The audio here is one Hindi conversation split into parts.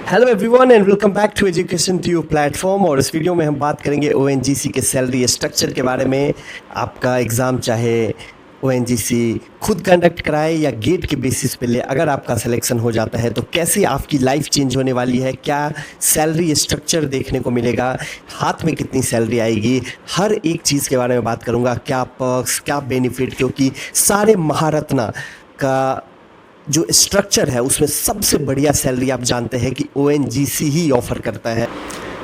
Hello everyone and welcome back to education tube platform. और इस वीडियो में हम बात करेंगे ओएनजीसी के सैलरी स्ट्रक्चर के बारे में। आपका एग्ज़ाम चाहे ओएनजीसी खुद कंडक्ट कराए या गेट के बेसिस पे ले, अगर आपका सिलेक्शन हो जाता है तो कैसे आपकी लाइफ चेंज होने वाली है, क्या सैलरी स्ट्रक्चर देखने को मिलेगा, हाथ में कितनी सैलरी आएगी, हर एक चीज़ के बारे में बात करूँगा। क्या पर्क्स, क्या बेनिफिट, क्योंकि सारे महारत्ना का जो स्ट्रक्चर है उसमें सबसे बढ़िया सैलरी आप जानते हैं कि ओएनजीसी ही ऑफर करता है।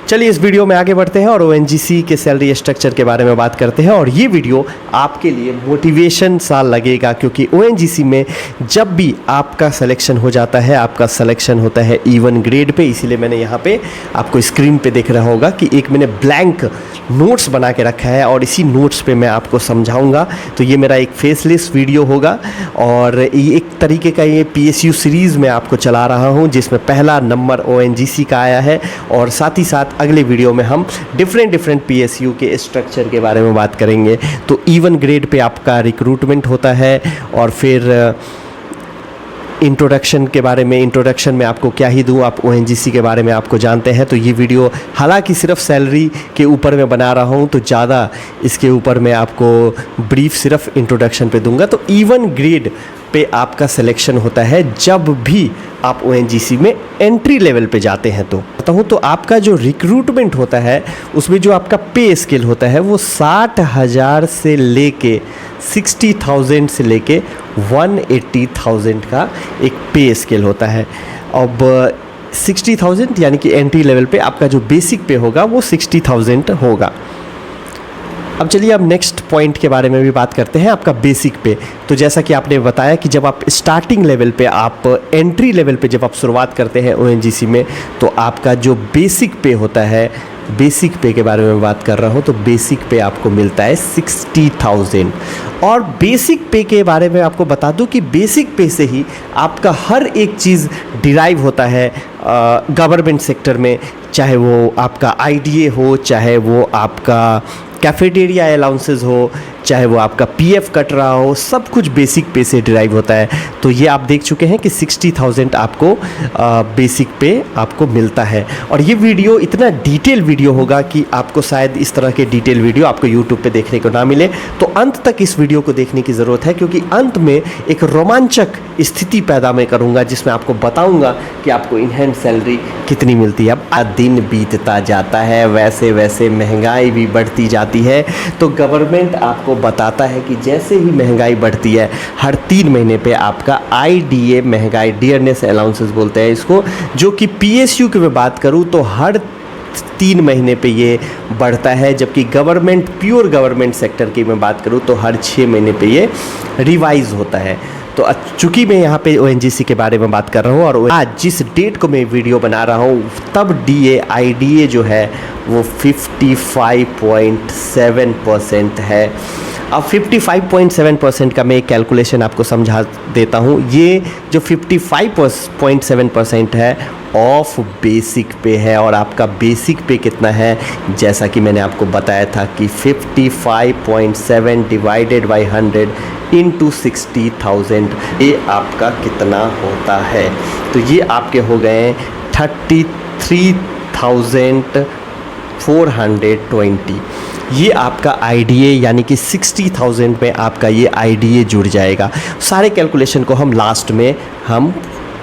चलिए इस वीडियो में आगे बढ़ते हैं और ओएनजीसी के सैलरी स्ट्रक्चर के बारे में बात करते हैं। और ये वीडियो आपके लिए मोटिवेशन सा लगेगा, क्योंकि ओएनजीसी में जब भी आपका सिलेक्शन हो जाता है, आपका सिलेक्शन होता है E1 ग्रेड पे। इसीलिए मैंने यहाँ पे आपको स्क्रीन पे देख रहा होगा कि एक मैंने ब्लैंक नोट्स बना के रखा है और इसी नोट्स पे मैं आपको समझाऊंगा। तो ये मेरा एक फेसलेस वीडियो होगा और ये एक तरीके का ये PSU सीरीज़ में आपको चला रहा हूँ, जिसमें पहला नंबर ओएनजीसी का आया है। और साथ ही साथ अगले वीडियो में हम डिफरेंट PSU के स्ट्रक्चर के बारे में बात करेंगे। तो E1 ग्रेड पे आपका रिक्रूटमेंट होता है और फिर इंट्रोडक्शन के बारे में, इंट्रोडक्शन में आपको क्या ही दूँ, आप ओएनजीसी के बारे में आपको जानते हैं। तो ये वीडियो हालांकि सिर्फ सैलरी के ऊपर मैं बना रहा हूँ, तो ज़्यादा इसके ऊपर मैं आपको ब्रीफ सिर्फ इंट्रोडक्शन पे दूंगा। तो E1 ग्रेड पे आपका सिलेक्शन होता है जब भी आप ओएनजीसी में एंट्री लेवल पे जाते हैं। तो आपका जो रिक्रूटमेंट होता है उसमें जो आपका पे स्केल होता है वो 60,000 से लेके 60,000 से लेके 180,000 का एक पे स्केल होता है। अब 60,000 यानी कि एंट्री लेवल पे आपका जो बेसिक पे होगा वो 60,000 होगा। अब चलिए अब नेक्स्ट पॉइंट के बारे में भी बात करते हैं, आपका बेसिक पे। तो जैसा कि आपने बताया कि जब आप स्टार्टिंग लेवल पे, आप एंट्री लेवल पे जब आप शुरुआत करते हैं ओएनजीसी में, तो आपका जो बेसिक पे होता है, बेसिक पे के बारे में बात कर रहा हूँ, तो बेसिक पे आपको मिलता है 60,000। और बेसिक पे के बारे में आपको बता दूँ कि बेसिक पे से ही आपका हर एक चीज़ डिराइव होता है गवर्नमेंट सेक्टर में, चाहे वो आपका IDA हो, चाहे वो आपका कैफेटेरिया अलाउंसेस हो, चाहे वो आपका PF कट रहा हो, सब कुछ बेसिक पे से डिराइव होता है। तो ये आप देख चुके हैं कि 60,000 आपको बेसिक पे आपको मिलता है। और ये वीडियो इतना डिटेल वीडियो होगा कि आपको शायद इस तरह के डिटेल वीडियो आपको यूट्यूब पे देखने को ना मिले। तो अंत तक इस वीडियो को देखने की ज़रूरत है, क्योंकि अंत में एक रोमांचक स्थिति पैदा मैं करूँगा जिसमें आपको बताऊँगा कि आपको इन हैंड सैलरी कितनी मिलती है। अब दिन बीतता जाता है, वैसे वैसे महंगाई भी बढ़ती जाती है। तो गवर्नमेंट आपको बताता है कि जैसे ही महंगाई बढ़ती है, हर 3 महीने पे आपका IDA महंगाई डियरनेस अलाउंसेस बोलते हैं इसको, जो कि PSU की मैं बात करूँ तो हर 3 महीने पे ये बढ़ता है। जबकि गवर्नमेंट, प्योर गवर्नमेंट सेक्टर की मैं बात करूँ तो हर 6 महीने पे ये रिवाइज होता है। तो चूँकि मैं यहाँ पे ओएनजीसी के बारे में बात कर रहा हूँ और आज जिस डेट को मैं वीडियो बना रहा हूँ तब IDA जो है वो 55.7% है। अब 55.7% का मैं एक कैलकुलेशन आपको समझा देता हूँ। ये जो 55.7% है ऑफ बेसिक पे है, और आपका बेसिक पे कितना है, जैसा कि मैंने आपको बताया था कि 55.7 डिवाइडेड बाई 100 इंटू 60,000, ये आपका कितना होता है। तो ये आपके हो गए 33,420। ये आपका IDA यानी कि 60,000 में आपका ये IDA जुड़ जाएगा। सारे कैलकुलेशन को हम लास्ट में हम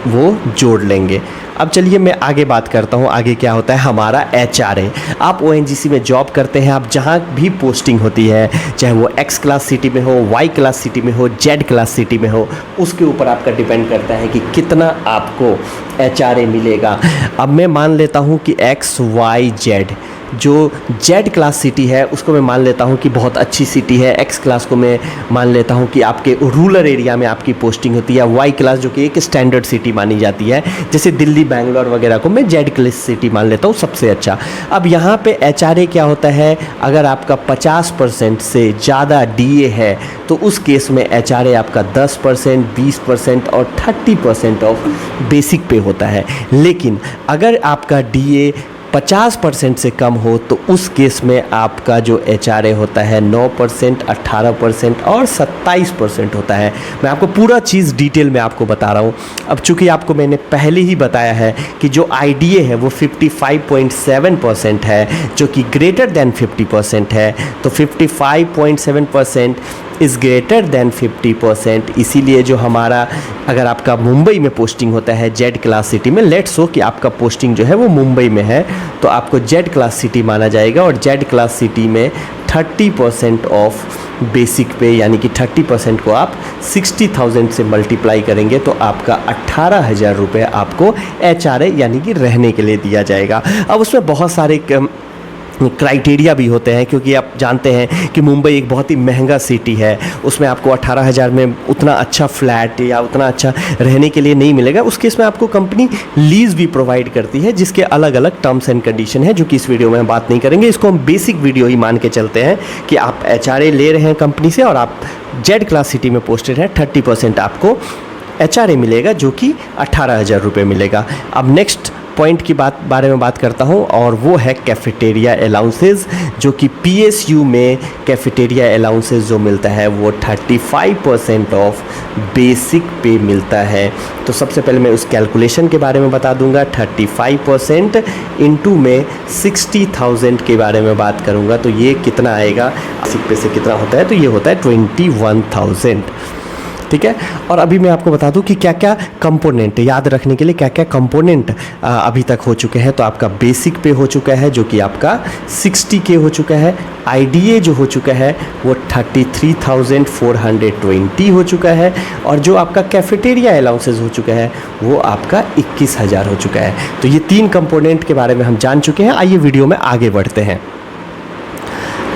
वो जोड़ लेंगे। अब चलिए मैं आगे बात करता हूँ। आगे क्या होता है हमारा HRA। आप ओएनजीसी में जॉब करते हैं, आप जहाँ भी पोस्टिंग होती है, चाहे वो X क्लास सिटी में हो, Y क्लास सिटी में हो, Z क्लास सिटी में हो, उसके ऊपर आपका डिपेंड करता है कि कितना आपको HRA मिलेगा। अब मैं मान लेता हूँ कि XYZ, जो Z क्लास सिटी है उसको मैं मान लेता हूँ कि बहुत अच्छी सिटी है। X क्लास को मैं मान लेता हूँ कि आपके रूरल एरिया में आपकी पोस्टिंग होती है। Y क्लास जो कि एक स्टैंडर्ड सिटी मानी जाती है, जैसे दिल्ली, बैंगलोर वगैरह को मैं Z क्लास सिटी मान लेता हूँ सबसे अच्छा। अब यहाँ पे HRA क्या होता है, अगर आपका 50% से ज़्यादा DA है तो उस केस में HRA आपका 10%, 20% और 30% ऑफ बेसिक पे होता है। लेकिन अगर आपका DA 50% से कम हो तो उस केस में आपका जो HRA होता है 9%, 18% और 27% होता है। मैं आपको पूरा चीज़ डिटेल में आपको बता रहा हूँ। अब चूँकि आपको मैंने पहले ही बताया है कि जो IDA है वो 55.7% है, जो कि ग्रेटर देन 50% है। तो 55.7% इज़ ग्रेटर देन 50%, इसीलिए जो हमारा, अगर आपका मुंबई में पोस्टिंग होता है जेड क्लास सिटी में, लेट्स सो कि आपका पोस्टिंग जो है वो मुंबई में है, तो आपको जेड क्लास सिटी माना जाएगा। और जेड क्लास सिटी में 30% ऑफ बेसिक पे, यानी कि 30% को आप 60,000 से मल्टीप्लाई करेंगे तो आपका 18,000 रुपये आपको HRA यानी कि रहने के लिए दिया जाएगा। अब उसमें बहुत सारे क्राइटेरिया भी होते हैं, क्योंकि आप जानते हैं कि मुंबई एक बहुत ही महंगा सिटी है, उसमें आपको 18,000 में उतना अच्छा फ्लैट या उतना अच्छा रहने के लिए नहीं मिलेगा। उस केस में आपको कंपनी लीज़ भी प्रोवाइड करती है, जिसके अलग अलग टर्म्स एंड कंडीशन है, जो कि इस वीडियो में हम बात नहीं करेंगे। इसको हम बेसिक वीडियो ही मान के चलते हैं कि आप HRA ले रहे हैं कंपनी से और आप जेड क्लास सिटी में पोस्टेड हैं, 30% आपको HRA मिलेगा, जो कि 18,000 रुपये मिलेगा। अब नेक्स्ट पॉइंट की बारे में बात करता हूँ, और वो है कैफेटेरिया अलाउंसेस, जो कि PSU में कैफेटेरिया अलाउंसेस जो मिलता है वो 35% ऑफ बेसिक पे मिलता है। तो सबसे पहले मैं उस कैलकुलेशन के बारे में बता दूंगा। 35% इंटू में 60,000 के बारे में बात करूँगा तो ये कितना आएगा, बेसिक पे से कितना होता है, तो ये होता है 21,000। ठीक है। और अभी मैं आपको बता दूं कि क्या क्या कंपोनेंट याद रखने के लिए, क्या क्या कंपोनेंट अभी तक हो चुके हैं। तो आपका बेसिक पे हो चुका है, जो कि आपका 60K हो चुका है। IDA जो हो चुका है वो 33,420 हो चुका है। और जो आपका कैफेटेरिया अलाउंसेस हो चुका है वो आपका 21,000 हो चुका है। तो ये 3 कंपोनेंट के बारे में हम जान चुके हैं। आइए वीडियो में आगे बढ़ते हैं।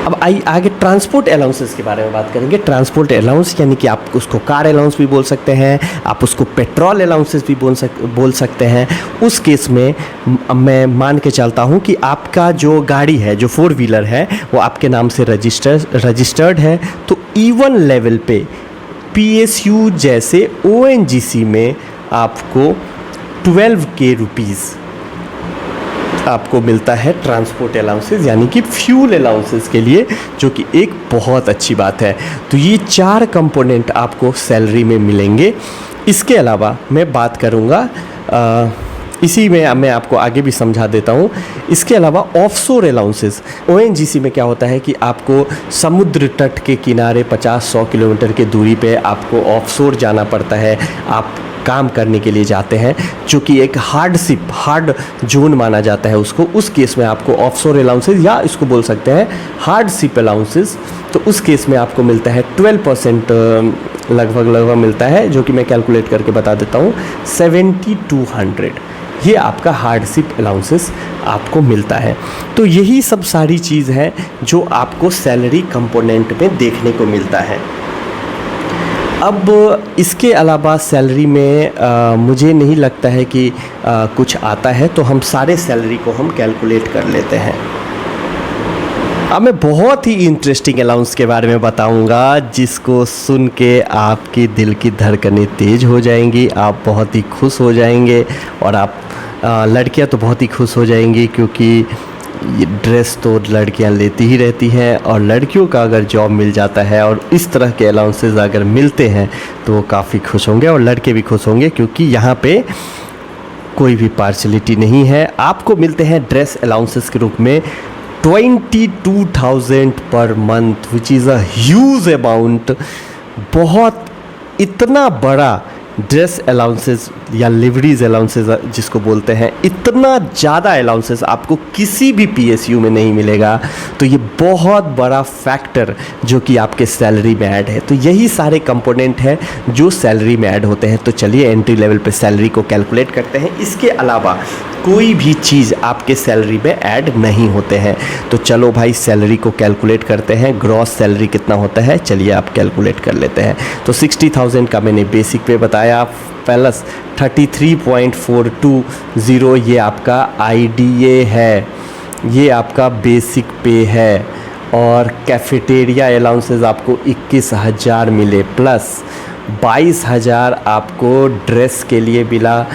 अब आगे ट्रांसपोर्ट अलाउंसेस के बारे में बात करेंगे। ट्रांसपोर्ट अलाउंस यानी कि आप उसको कार अलाउंस भी बोल सकते हैं, आप उसको पेट्रोल अलाउंसेस भी बोल सकते हैं। उस केस में मैं मान के चलता हूं कि आपका जो गाड़ी है, जो 4 व्हीलर है, वो आपके नाम से रजिस्टर्ड है, तो E1 लेवल पे PSU जैसे ONGC में आपको 12K रुपीज़ आपको मिलता है ट्रांसपोर्ट अलाउंसेस, यानी कि फ्यूल अलाउंसेस के लिए, जो कि एक बहुत अच्छी बात है। तो ये 4 कंपोनेंट आपको सैलरी में मिलेंगे। इसके अलावा मैं बात करूँगा, इसी में मैं आपको आगे भी समझा देता हूँ। इसके अलावा ऑफशोर अलाउंसेस, ONGC में क्या होता है कि आपको समुद्र तट के किनारे 50-100 किलोमीटर की दूरी पे आपको ऑफशोर जाना पड़ता है, आप काम करने के लिए जाते हैं, जो कि एक हार्ड जोन माना जाता है उसको। उस केस में आपको ऑफशोर अलाउंसेस, या इसको बोल सकते हैं हार्डशिप अलाउंसेस, तो उस केस में आपको मिलता है 12% लगभग मिलता है, जो कि मैं कैलकुलेट करके बता देता हूँ, 7,200। ये आपका हार्डशिप अलाउंसेस आपको मिलता है। तो यही सब सारी चीज़ है जो आपको सैलरी कंपोनेंट में देखने को मिलता है। अब इसके अलावा सैलरी में मुझे नहीं लगता है कि कुछ आता है, तो हम सारे सैलरी को हम कैलकुलेट कर लेते हैं। अब मैं बहुत ही इंटरेस्टिंग अलाउंस के बारे में बताऊंगा, जिसको सुन के आपकी दिल की धड़कनें तेज़ हो जाएंगी, आप बहुत ही खुश हो जाएंगे, और आप लड़कियां तो बहुत ही खुश हो जाएंगी, क्योंकि ये ड्रेस तो लड़कियां लेती ही रहती हैं, और लड़कियों का अगर जॉब मिल जाता है और इस तरह के अलाउंसेस अगर मिलते हैं तो वो काफ़ी खुश होंगे, और लड़के भी खुश होंगे, क्योंकि यहाँ पे कोई भी पार्शलिटी नहीं है। आपको मिलते हैं ड्रेस अलाउंसेस के रूप में 22,000 per month, which is a huge amount. बहुत इतना बड़ा ड्रेस अलाउंसेस या लिवरीज अलाउंसेस जिसको बोलते हैं, इतना ज़्यादा अलाउंसेस आपको किसी भी PSU में नहीं मिलेगा। तो ये बहुत बड़ा फैक्टर जो कि आपके सैलरी में ऐड है। तो यही सारे कंपोनेंट हैं जो सैलरी में ऐड होते हैं। तो चलिए एंट्री लेवल पे सैलरी को कैलकुलेट करते हैं। इसके अलावा कोई भी चीज़ आपके सैलरी में ऐड नहीं होते हैं। तो चलो भाई सैलरी को कैलकुलेट करते हैं। ग्रॉस सैलरी कितना होता है, चलिए आप कैलकुलेट कर लेते हैं। तो 60,000 का मैंने बेसिक पे बताया, प्लस 33.420 ये आपका IDA है, ये आपका बेसिक पे है। और कैफेटेरिया अलाउंसेस आपको 21,000 मिले, प्लस 22,000 आपको ड्रेस के लिए मिला,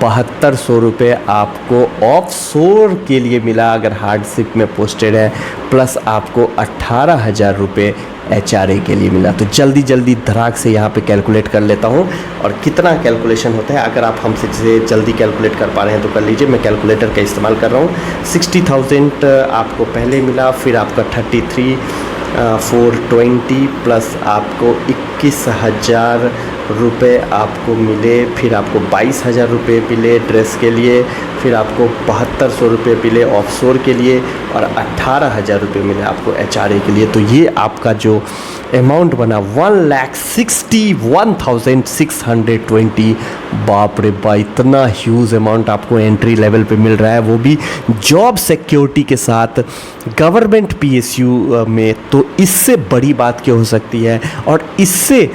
7200 रुपये आपको ऑफशोर के लिए मिला अगर हार्डशिप में पोस्टेड है, प्लस आपको 18,000 रुपये HRA के लिए मिला। तो जल्दी जल्दी धड़ाक से यहाँ पे कैलकुलेट कर लेता हूँ और कितना कैलकुलेशन होता है। अगर आप हमसे से जल्दी कैलकुलेट कर पा रहे हैं तो कर लीजिए, मैं कैलकुलेटर का इस्तेमाल कर रहा हूँ। 60,000 आपको पहले मिला, फिर आपका 33,420 प्लस आपको 21,000 रुपये आपको मिले, फिर आपको 22,000 रुपये मिले ड्रेस के लिए, फिर आपको 7200 रुपये मिले ऑफशोर के लिए और 18,000 रुपये मिले आपको HRA के लिए। तो ये आपका जो अमाउंट बना 1,61,620। बाप रे बा, इतना ह्यूज अमाउंट आपको एंट्री लेवल पे मिल रहा है, वो भी जॉब सिक्योरिटी के साथ गवर्नमेंट PSU में। तो इससे बड़ी बात क्या हो सकती है और इससे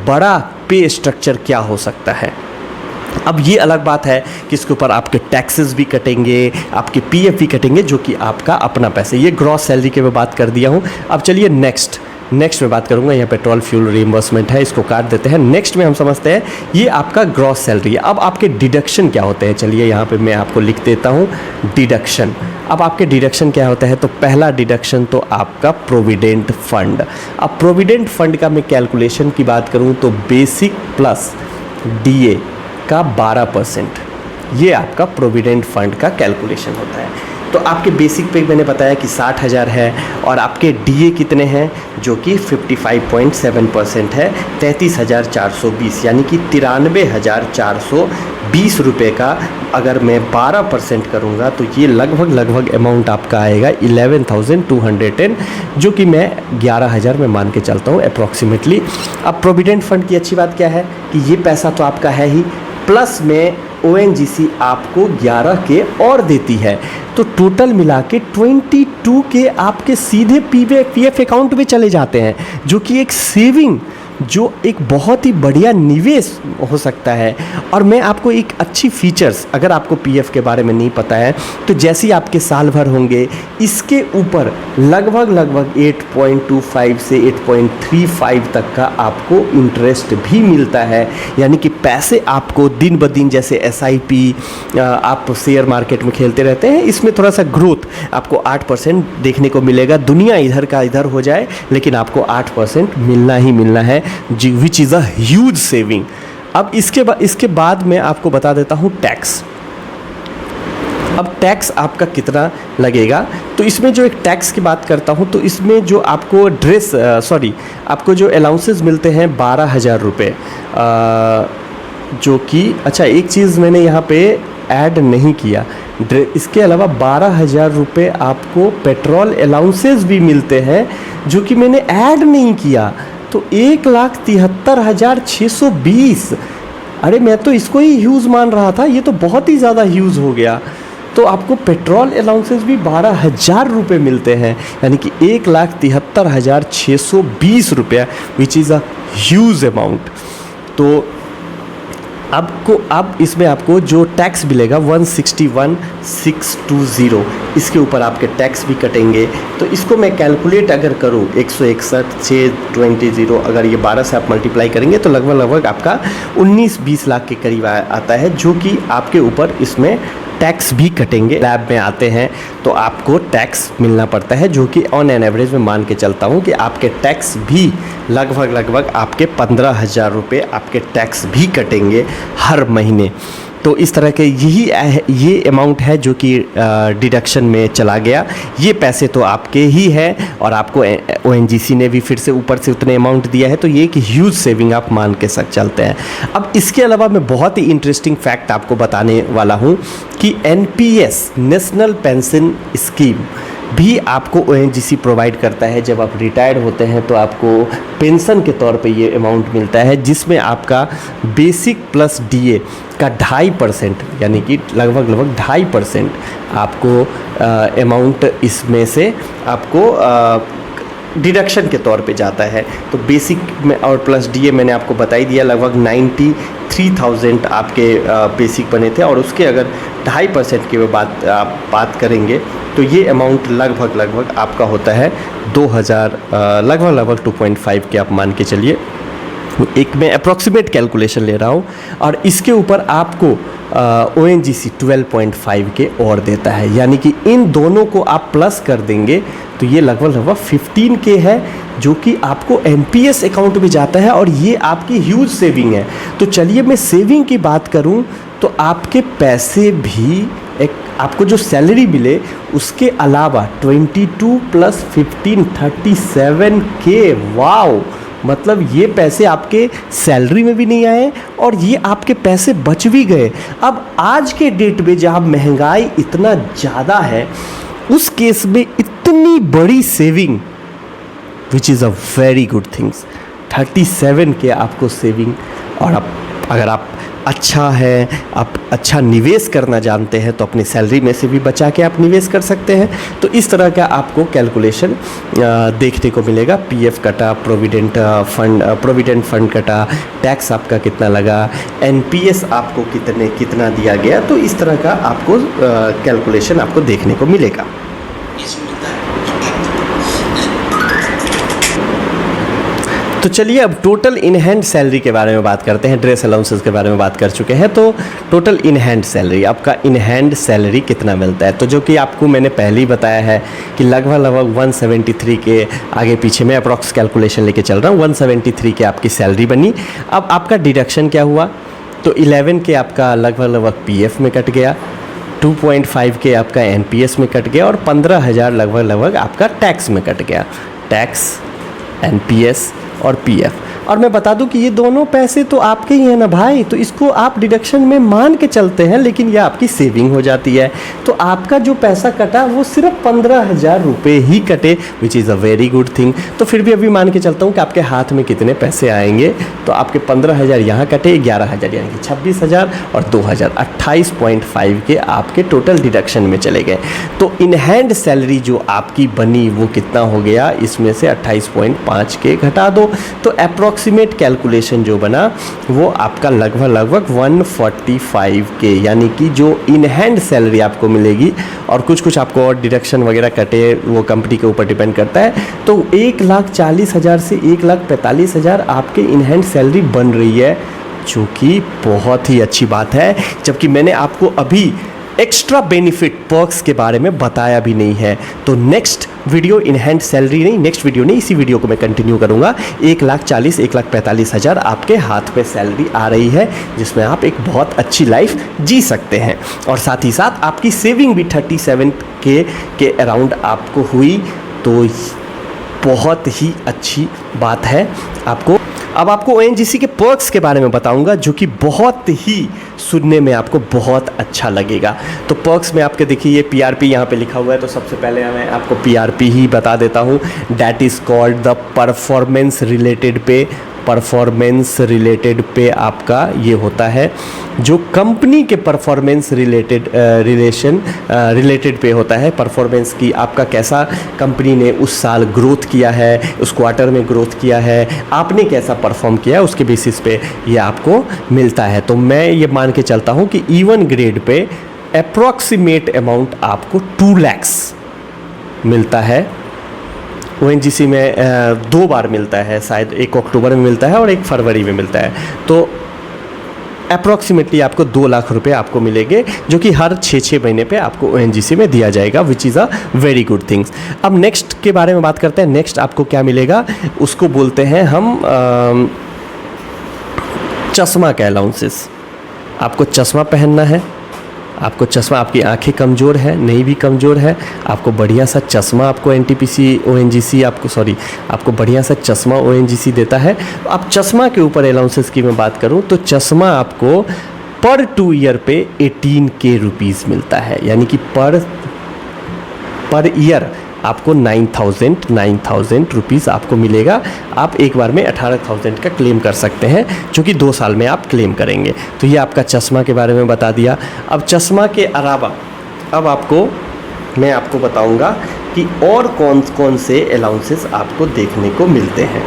बड़ा पे स्ट्रक्चर क्या हो सकता है। अब ये अलग बात है कि इसके ऊपर आपके टैक्सेस भी कटेंगे, आपके PF भी कटेंगे, जो कि आपका अपना पैसे। ये ग्रॉस सैलरी के मैं बात कर दिया हूँ। अब चलिए नेक्स्ट में बात करूँगा। यहाँ पेट्रोल फ्यूल रिइंबर्समेंट है, इसको काट देते हैं। नेक्स्ट में हम समझते हैं ये आपका ग्रॉस सैलरी है। अब आपके डिडक्शन क्या होते हैं, चलिए यहाँ पे मैं आपको लिख देता हूँ डिडक्शन। अब आपके डिडक्शन क्या होता है, तो पहला डिडक्शन तो आपका प्रोविडेंट फंड। अब प्रोविडेंट फंड का मैं कैलकुलेशन की बात करूँ तो बेसिक प्लस DA का 12%, ये आपका प्रोविडेंट फंड का कैलकुलेशन होता है। तो आपके बेसिक पे मैंने बताया कि 60,000 है और आपके DA कितने हैं, जो कि 55.7% है, 33,420, यानी कि 93,420 रुपये का अगर मैं 12% करूँगा तो ये लगभग अमाउंट आपका आएगा 11,210, जो कि मैं 11,000 में मान के चलता हूँ अप्रॉक्सीमेटली। अब प्रोविडेंट फंड की अच्छी बात क्या है कि ये पैसा तो आपका है ही, प्लस में ONGC आपको 11 के और देती है, तो टोटल मिला के 22 के आपके सीधे PF अकाउंट में चले जाते हैं, जो कि एक सेविंग, जो एक बहुत ही बढ़िया निवेश हो सकता है। और मैं आपको एक अच्छी फीचर्स, अगर आपको PF के बारे में नहीं पता है तो जैसे ही आपके साल भर होंगे, इसके ऊपर लगभग 8.25 से 8.35 तक का आपको इंटरेस्ट भी मिलता है। यानी कि पैसे आपको दिन ब दिन, जैसे SIP आप शेयर मार्केट में खेलते रहते हैं, इसमें थोड़ा सा ग्रोथ आपको 8% देखने को मिलेगा। दुनिया इधर का इधर हो जाए, लेकिन आपको 8% मिलना ही मिलना है, which is a huge saving. अब इसके बाद मैं आपको बता देता हूँ टैक्स। अब टैक्स आपका कितना लगेगा, तो इसमें जो एक टैक्स की बात करता हूँ, तो इसमें जो आपको आपको जो अलाउंसेस मिलते हैं 12,000 रुपये, जो कि अच्छा एक चीज़ मैंने यहाँ पे ऐड नहीं किया, इसके अलावा 12,000 रुपये आपको पेट्रोल अलाउंसेस भी मिलते हैं, जो कि मैंने ऐड नहीं किया। तो 1,73,620, अरे मैं तो इसको ही ह्यूज मान रहा था, ये तो बहुत ही ज़्यादा ह्यूज हो गया। तो आपको पेट्रोल अलाउंसेस भी 12,000 रुपये मिलते हैं, यानी कि 1,73,620 रुपया, which is a huge amount. तो अब इसमें आपको जो टैक्स मिलेगा 161,620, इसके ऊपर आपके टैक्स भी कटेंगे। तो इसको मैं कैलकुलेट अगर करूँ 161,620, अगर ये 12 से आप मल्टीप्लाई करेंगे तो लगभग आपका 19-20 लाख के करीब आता है, जो कि आपके ऊपर इसमें टैक्स भी कटेंगे। लैब में आते हैं तो आपको टैक्स मिलना पड़ता है, जो कि ऑन एन एवरेज में मान के चलता हूँ कि आपके टैक्स भी लगभग आपके 15,000 रुपये आपके टैक्स भी कटेंगे हर महीने। तो इस तरह के ये अमाउंट है जो कि डिडक्शन में चला गया। ये पैसे तो आपके ही हैं और आपको ONGC ने भी फिर से ऊपर से उतने अमाउंट दिया है, तो ये एक ह्यूज सेविंग आप मान के साथ चलते हैं। अब इसके अलावा मैं बहुत ही इंटरेस्टिंग फैक्ट आपको बताने वाला हूँ कि NPS नेशनल पेंशन स्कीम भी आपको ONGC प्रोवाइड करता है। जब आप रिटायर्ड होते हैं तो आपको पेंशन के तौर पे ये अमाउंट मिलता है, जिसमें आपका बेसिक प्लस DA का 2.5%, यानी कि लगभग 2.5% आपको अमाउंट इसमें से आपको डिडक्शन के तौर पे जाता है। तो बेसिक में और प्लस DA मैंने आपको बता ही दिया, लगभग 93,000 आपके बेसिक बने थे, और उसके अगर 2.5% की आप बात करेंगे तो ये अमाउंट लगभग आपका होता है 2,000, लगभग 2.5 के आप मान के चलिए। एक मैं अप्रॉक्सीमेट कैलकुलेशन ले रहा हूँ, और इसके ऊपर आपको ONGC 12.5 के और देता है, यानी कि इन दोनों को आप प्लस कर देंगे तो ये लगभग 15K है, जो कि आपको NPS अकाउंट में जाता है, और ये आपकी ह्यूज सेविंग है। तो चलिए मैं सेविंग की बात करूँ तो आपके पैसे भी एक आपको जो सैलरी मिले उसके अलावा 22 प्लस 15 37K, वाओ! मतलब ये पैसे आपके सैलरी में भी नहीं आए और ये आपके पैसे बच भी गए। अब आज के डेट में जहाँ महंगाई इतना ज़्यादा है, उस केस में इतनी बड़ी saving, which is a very good things. 37K आपको सेविंग, और अगर आप अच्छा है, आप अच्छा निवेश करना जानते हैं तो अपनी सैलरी में से भी बचा के आप निवेश कर सकते हैं। तो इस तरह का आपको कैलकुलेशन देखने को मिलेगा। पीएफ कटा, प्रोविडेंट फंड कटा, टैक्स आपका कितना लगा, एनपीएस आपको कितना दिया गया, तो इस तरह का आपको कैलकुलेशन आपको देखने को मिलेगा। तो चलिए अब टोटल इन हैंड सैलरी के बारे में बात करते हैं। ड्रेस अलाउंसेस के बारे में बात कर चुके हैं, तो टोटल इन हैंड सैलरी, आपका इन हैंड सैलरी कितना मिलता है, तो जो कि आपको मैंने पहले ही बताया है कि लगभग 173 के आगे पीछे मैं अप्रॉक्स कैलकुलेशन लेके चल रहा हूँ। 173 के आपकी सैलरी बनी। अब आपका डिडक्शन क्या हुआ, तो 11 के आपका लगभग पीएफ में कट गया, 2.5 के आपका एनपीएस में कट गया, और 15,000 लगभग आपका टैक्स में कट गया। टैक्स, एनपीएस और पीएफ। और मैं बता दूं कि ये दोनों पैसे तो आपके ही हैं ना भाई, तो इसको आप डिडक्शन में मान के चलते हैं, लेकिन ये आपकी सेविंग हो जाती है। तो आपका जो पैसा कटा वो सिर्फ 15,000 रुपये ही कटे, which is a very good thing. तो फिर भी अभी मान के चलता हूँ कि आपके हाथ में कितने पैसे आएंगे, तो आपके 15,000 यहाँ कटे, 11,000 यानी कि 26,000, और 2,000 28.5 के आपके टोटल डिडक्शन में चले गए। तो इन हैंड सैलरी जो आपकी बनी वो कितना हो गया, इसमें से 28.5 के घटा दो, तो अप्रॉक्सीमेट कैलकुलेशन जो बना वो आपका लगभग 145 के, यानी कि जो इन हैंड सैलरी आपको मिलेगी, और कुछ आपको और डिडक्शन वगैरह कटे, वो कंपनी के ऊपर डिपेंड करता है, तो 1,40,000 से 1,45,000 आपके इन हैंड सैलरी बन रही है, जो कि बहुत ही अच्छी बात है। जबकि मैंने आपको अभी एक्स्ट्रा बेनिफिट पर्क्स के बारे में बताया भी नहीं है। तो next video in hand salary नहीं, नेक्स्ट वीडियो नहीं, इसी वीडियो को मैं कंटिन्यू करूंगा। 1,40,000 1,45,000 आपके हाथ पे सैलरी आ रही है, जिसमें आप एक बहुत अच्छी लाइफ जी सकते हैं, और साथ ही साथ आपकी सेविंग भी 37K के अराउंड आपको हुई, तो बहुत ही अच्छी बात है। अब आपको ONGC के पर्क्स के बारे में बताऊंगा, जो कि बहुत ही सुनने में आपको बहुत अच्छा लगेगा। तो पर्क्स में आपके देखिए ये PRP यहाँ पे लिखा हुआ है, तो सबसे पहले मैं आपको PRP ही बता देता हूँ। That is called the performance related पे आपका ये होता है, जो कंपनी के परफॉर्मेंस रिलेटेड पे होता है। परफॉर्मेंस की आपका कैसा कंपनी ने उस साल ग्रोथ किया है, उस क्वार्टर में ग्रोथ किया है, आपने कैसा परफॉर्म किया है, उसके बेसिस पे ये आपको मिलता है। तो मैं ये मान के चलता हूँ कि E1 grade pay approximate amount आपको 2 लाख मिलता है। ONGC में 2 बार मिलता है, शायद एक अक्टूबर में मिलता है और एक फरवरी में मिलता है, तो अप्रॉक्सीमेटली आपको 2 लाख रुपए आपको मिलेंगे, जो कि हर 6 महीने पे आपको ONGC में दिया जाएगा, which is a very good things. अब नेक्स्ट के बारे में बात करते हैं। नेक्स्ट आपको क्या मिलेगा, उसको बोलते हैं हम चश्मा का अलाउंसेस। आपको चश्मा पहनना है, आपको चश्मा, आपकी आंखें कमज़ोर है, नहीं भी कमज़ोर है, आपको बढ़िया सा चश्मा आपको ONGC आपको बढ़िया सा चश्मा ONGC देता है। अब चश्मा के ऊपर अलाउंसेस की मैं बात करूं तो चश्मा आपको पर 2 ईयर पे 18K रुपीज़ मिलता है, यानी कि पर ईयर आपको 9,000 रुपीज़ आपको मिलेगा। आप एक बार में 18,000 का क्लेम कर सकते हैं, जो कि 2 साल में आप क्लेम करेंगे। तो ये आपका चश्मा के बारे में बता दिया। अब चश्मा के अलावा अब मैं आपको बताऊंगा कि और कौन से अलाउंसेस आपको देखने को मिलते हैं।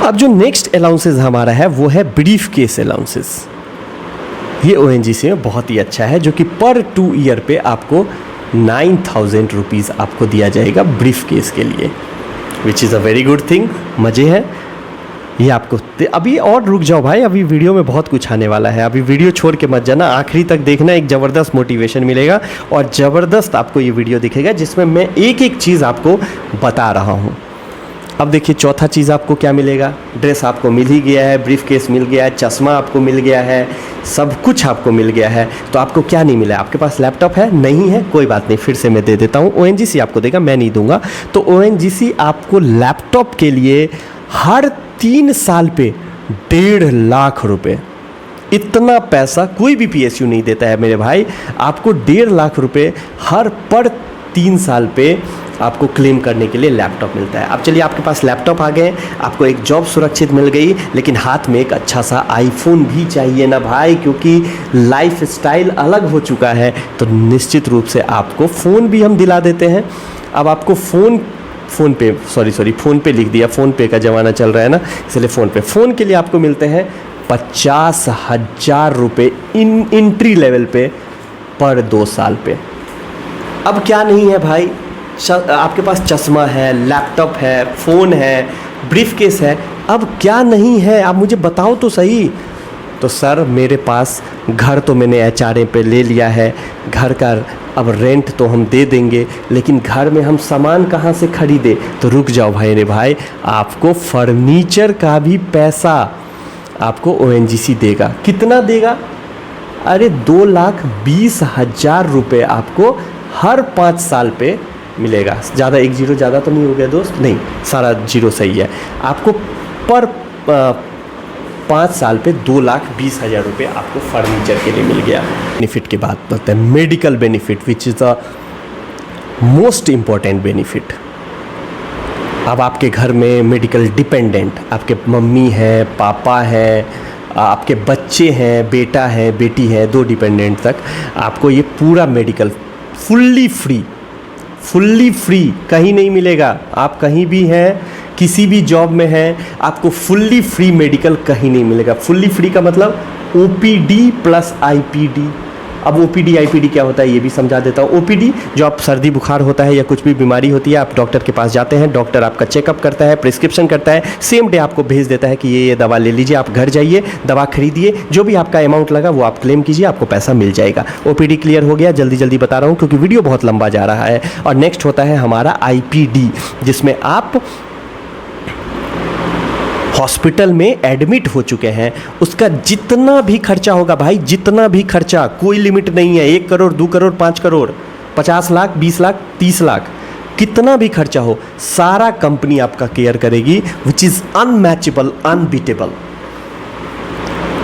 अब जो नेक्स्ट अलाउंसेस हमारा है वो है ब्रीफ केस अलाउंसेस। ये ONGC में बहुत ही अच्छा है, जो कि पर 2 ईयर पे आपको 9,000 रुपीज़ आपको दिया जाएगा ब्रीफ केस के लिए, which is a very good thing. मज़े हैं ये आपको। अभी और रुक जाओ भाई, अभी वीडियो में बहुत कुछ आने वाला है, अभी वीडियो छोड़ के मत जाना, आखिरी तक देखना, एक ज़बरदस्त मोटिवेशन मिलेगा और ज़बरदस्त आपको ये वीडियो दिखेगा जिसमें मैं एक एक चीज़ आपको बता रहा हूँ। अब देखिए चौथा चीज़ आपको क्या मिलेगा, ड्रेस आपको मिल ही गया है, ब्रीफ केस मिल गया है, चश्मा आपको मिल गया है, सब कुछ आपको मिल गया है। तो आपको क्या नहीं मिला है? आपके पास लैपटॉप है? नहीं है, कोई बात नहीं, फिर से मैं दे देता हूँ। ONGC आपको देगा, मैं नहीं दूंगा। तो ONGC आपको लैपटॉप के लिए हर 3 साल पे 1.5 लाख रुपए, इतना पैसा कोई भी PSU नहीं देता है मेरे भाई। आपको 1.5 लाख रुपए हर पर 3 साल पे आपको क्लेम करने के लिए लैपटॉप मिलता है। अब चलिए, आपके पास लैपटॉप आ गए, आपको एक जॉब सुरक्षित मिल गई, लेकिन हाथ में एक अच्छा सा आईफोन भी चाहिए ना भाई, क्योंकि लाइफ स्टाइल अलग हो चुका है। तो निश्चित रूप से आपको फ़ोन भी हम दिला देते हैं। अब आपको फ़ोन पे लिख दिया, फ़ोन पे का ज़माना चल रहा है ना, इसलिए फ़ोन के लिए आपको मिलते हैं 50,000 रुपये एंट्री लेवल पे पर 2 साल पे। अब क्या नहीं है भाई, आपके पास चश्मा है, लैपटॉप है, फ़ोन है, ब्रीफ केस है, अब क्या नहीं है? आप मुझे बताओ तो सही। तो सर मेरे पास घर तो मैंने HRA पे ले लिया है, घर का अब रेंट तो हम दे देंगे, लेकिन घर में हम सामान कहाँ से खरीदे? तो रुक जाओ भाई रे भाई, आपको फर्नीचर का भी पैसा आपको ONGC देगा। कितना देगा? अरे 2,20,000 रुपये आपको हर 5 साल पे मिलेगा। ज़्यादा, एक जीरो ज़्यादा तो नहीं हो गया दोस्त? नहीं, सारा जीरो सही है। आपको पर 5 साल पे 2,20,000 रुपये आपको फर्नीचर के लिए मिल गया। बेनिफिट की बात करते हैं, medical benefit which is the most important benefit. अब आपके घर में मेडिकल डिपेंडेंट, आपके मम्मी है, पापा है, आपके बच्चे हैं, बेटा है, बेटी है, 2 डिपेंडेंट तक, आपको ये पूरा मेडिकल फुल्ली फ्री कहीं नहीं मिलेगा। आप कहीं भी हैं, किसी भी जॉब में हैं, आपको फुल्ली फ्री मेडिकल कहीं नहीं मिलेगा। फुल्ली फ्री का मतलब OPD प्लस IPD। अब OPD IPD क्या होता है ये भी समझा देता हूँ। OPD जो आप सर्दी बुखार होता है या कुछ भी बीमारी होती है, आप डॉक्टर के पास जाते हैं, डॉक्टर आपका चेकअप करता है, प्रिस्क्रिप्शन करता है, सेम डे आपको भेज देता है कि ये दवा ले लीजिए, आप घर जाइए, दवा खरीदिए, जो भी आपका अमाउंट लगा वो आप क्लेम कीजिए, आपको पैसा मिल जाएगा। OPD क्लियर हो गया, जल्दी जल्दी बता रहा हूँ क्योंकि वीडियो बहुत लंबा जा रहा है। और नेक्स्ट होता है हमारा IPD, जिसमें आप हॉस्पिटल में एडमिट हो चुके हैं, उसका जितना भी खर्चा होगा भाई, जितना भी खर्चा, कोई लिमिट नहीं है, 1 करोड़ 2 करोड़ 5 करोड़ 50 लाख 20 लाख 30 लाख, कितना भी खर्चा हो, सारा कंपनी आपका केयर करेगी, विच इज़ अनमैचेबल, अनबीटेबल।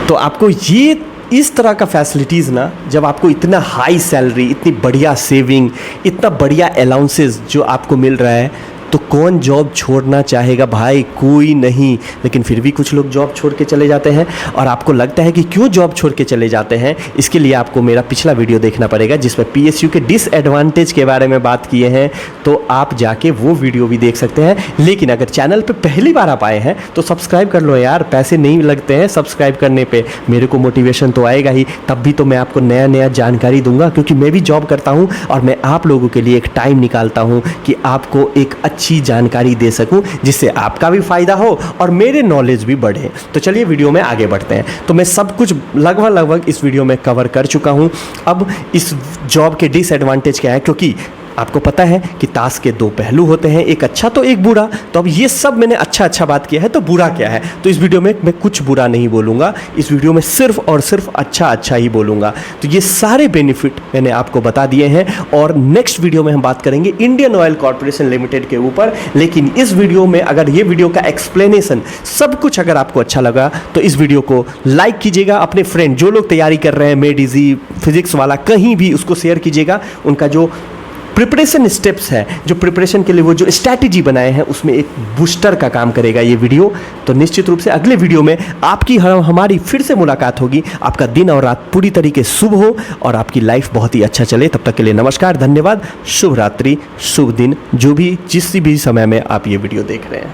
तो आपको ये इस तरह का फैसिलिटीज़ ना, जब आपको इतना हाई सैलरी, इतनी बढ़िया सेविंग, इतना बढ़िया अलाउंसेस जो आपको मिल रहा है, तो कौन जॉब छोड़ना चाहेगा भाई? कोई नहीं। लेकिन फिर भी कुछ लोग जॉब छोड़ के चले जाते हैं, और आपको लगता है कि क्यों जॉब छोड़ के चले जाते हैं, इसके लिए आपको मेरा पिछला वीडियो देखना पड़ेगा जिसमें PSU के डिसएडवांटेज के बारे में बात किए हैं, तो आप जाके वो वीडियो भी देख सकते हैं। लेकिन अगर चैनल पे पहली बार आप आए हैं तो सब्सक्राइब कर लो यार, पैसे नहीं लगते हैं सब्सक्राइब करने पे, मेरे को मोटिवेशन तो आएगा ही, तब भी तो मैं आपको नया नया जानकारी दूंगा, क्योंकि मैं भी जॉब करता हूँ और मैं आप लोगों के लिए एक टाइम निकालता हूँ कि आपको एक अच्छी जानकारी दे सकूं, जिससे आपका भी फायदा हो और मेरे नॉलेज भी बढ़े। तो चलिए वीडियो में आगे बढ़ते हैं। तो मैं सब कुछ लगभग इस वीडियो में कवर कर चुका हूं। अब इस जॉब के डिसएडवांटेज क्या है, क्योंकि आपको पता है कि ताश के 2 पहलू होते हैं, एक अच्छा तो एक बुरा। तो अब ये सब मैंने अच्छा बात किया है, तो बुरा क्या है? तो इस वीडियो में मैं कुछ बुरा नहीं बोलूँगा, इस वीडियो में सिर्फ और सिर्फ अच्छा ही बोलूँगा। तो ये सारे बेनिफिट मैंने आपको बता दिए हैं, और नेक्स्ट वीडियो में हम बात करेंगे इंडियन ऑयल कॉर्पोरेशन लिमिटेड के ऊपर। लेकिन इस वीडियो में अगर ये वीडियो का एक्सप्लेनेशन सब कुछ अगर आपको अच्छा लगा तो इस वीडियो को लाइक कीजिएगा, अपने फ्रेंड जो लोग तैयारी कर रहे हैं, मेड इजी, फिजिक्स वाला, कहीं भी उसको शेयर कीजिएगा। उनका जो प्रिपरेशन स्टेप्स है, जो प्रिपरेशन के लिए वो जो स्ट्रैटेजी बनाए हैं, उसमें एक बूस्टर का काम करेगा ये वीडियो। तो निश्चित रूप से अगले वीडियो में आपकी हमारी फिर से मुलाकात होगी। आपका दिन और रात पूरी तरीके शुभ हो और आपकी लाइफ बहुत ही अच्छा चले। तब तक के लिए नमस्कार, धन्यवाद, शुभ रात्रि, शुभ दिन, जो भी जिस भी समय में आप ये वीडियो देख रहे हैं।